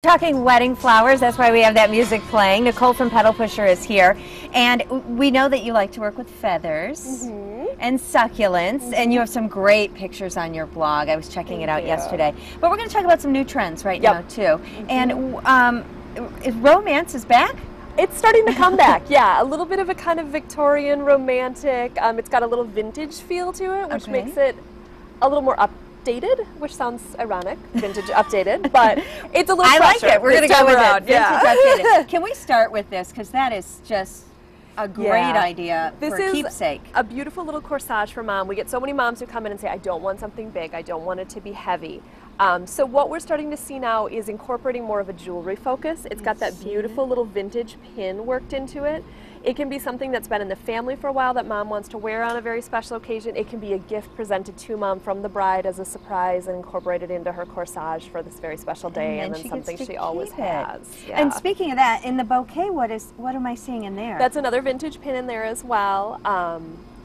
Talking wedding flowers, that's why we have that music playing. Nichole from Petal Pusher is here, and we know that you like to work with feathers and succulents, and you have some great pictures on your blog. I was checking it out yesterday. But we're going to talk about some new trends right now too. And romance is back? It's starting to come back, yeah. A little bit of a kind of Victorian romantic. It's got a little vintage feel to it, which makes it a little more updated, which sounds ironic, vintage updated, but it's a little fresher. I like it. We're going to go with it. Vintage updated. Can we start with this? Because that is just a great idea for a keepsake. A beautiful little corsage for mom. We get so many moms who come in and say, I don't want something big. I don't want it to be heavy. So what we're starting to see now is incorporating more of a jewelry focus. It's got that beautiful little vintage pin worked into it. It can be something that's been in the family for a while that mom wants to wear on a very special occasion. It can be a gift presented to mom from the bride as a surprise and incorporated into her corsage for this very special day, and then something she always has. Yeah. And speaking of that, in the bouquet, what am I seeing in there? That's another vintage pin in there as well.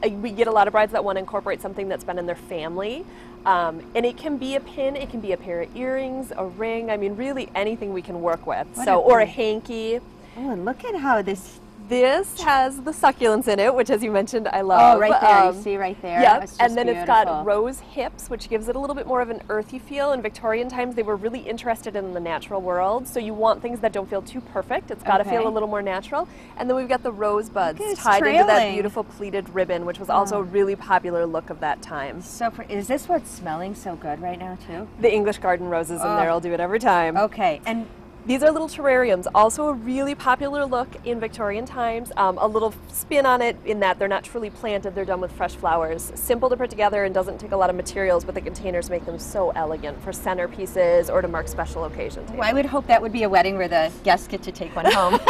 We get a lot of brides that want to incorporate something that's been in their family. And it can be a pin, it can be a pair of earrings, a ring, I mean really anything we can work with. Or a hanky. Oh, and look at how this has the succulents in it, which as you mentioned, I love. Oh, right there, you see right there? Yep, and then it's got rose hips, which gives it a little bit more of an earthy feel. In Victorian times, they were really interested in the natural world, so you want things that don't feel too perfect. It's got to feel a little more natural. And then we've got the rosebuds tied into that beautiful pleated ribbon, which was also a really popular look of that time. So is this what's smelling so good right now, too? The English garden roses in there will do it every time. Okay, and these are little terrariums, also a really popular look in Victorian times. A little spin on it in that they're not truly planted, they're done with fresh flowers. Simple to put together and doesn't take a lot of materials, but the containers make them so elegant for centerpieces or to mark special occasions. Well, I would hope that would be a wedding where the guests get to take one home.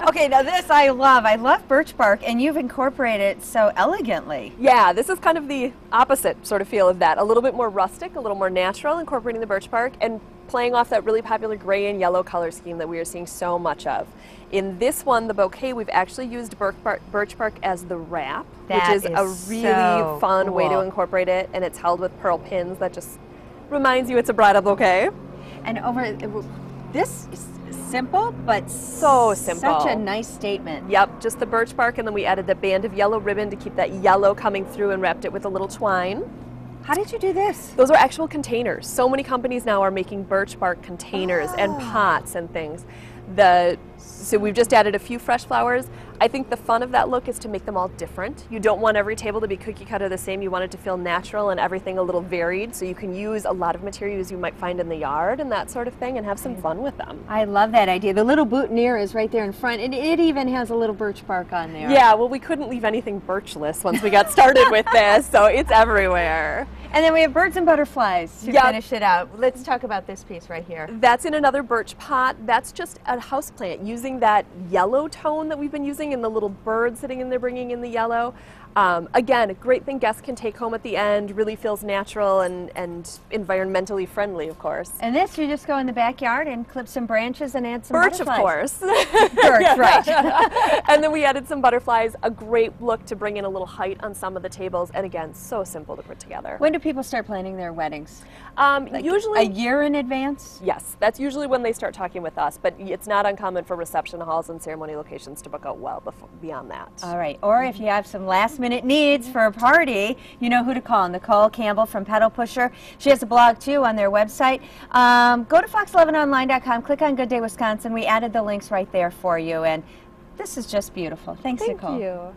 Okay, now this I love. I love birch bark, and you've incorporated it so elegantly. Yeah, this is kind of the opposite sort of feel of that. A little bit more rustic, a little more natural, incorporating the birch bark, and playing off that really popular gray and yellow color scheme that we are seeing so much of. In this one, the bouquet, we've actually used birch bark as the wrap, which is a really fun way to incorporate it, and it's held with pearl pins that just reminds you it's a bridal bouquet. And this is simple, but so simple. Such a nice statement. Yep, just the birch bark, and then we added the band of yellow ribbon to keep that yellow coming through and wrapped it with a little twine. How did you do this? Those are actual containers. So many companies now are making birch bark containers and pots and things. So we've just added a few fresh flowers. I think the fun of that look is to make them all different. You don't want every table to be cookie cutter the same. You want it to feel natural and everything a little varied, so you can use a lot of materials you might find in the yard and that sort of thing and have some fun with them. I love that idea. The little boutonniere is right there in front, and it even has a little birch bark on there. Yeah, well, we couldn't leave anything birchless once we got started with this, so it's everywhere. And then we have birds and butterflies to finish it out. Let's talk about this piece right here. That's in another birch pot. That's just a house plant using that yellow tone that we've been using and the little bird sitting in there bringing in the yellow. Again, a great thing guests can take home at the end, really feels natural and environmentally friendly, of course. And this, you just go in the backyard and clip some branches and add some birch, butterflies. Of course. Birch, right. And then we added some butterflies, a great look to bring in a little height on some of the tables, and again, so simple to put together. When do people start planning their weddings? Usually a year in advance? Yes, that's usually when they start talking with us, but it's not uncommon for reception halls and ceremony locations to book out well beyond that. All right, or if you have some last-minute needs for a party, you know who to call. Nichole Campbell from Petal Pusher. She has a blog too on their website. Go to fox11online.com, click on Good Day Wisconsin. We added the links right there for you, and this is just beautiful. Thanks, Nichole. Thank you.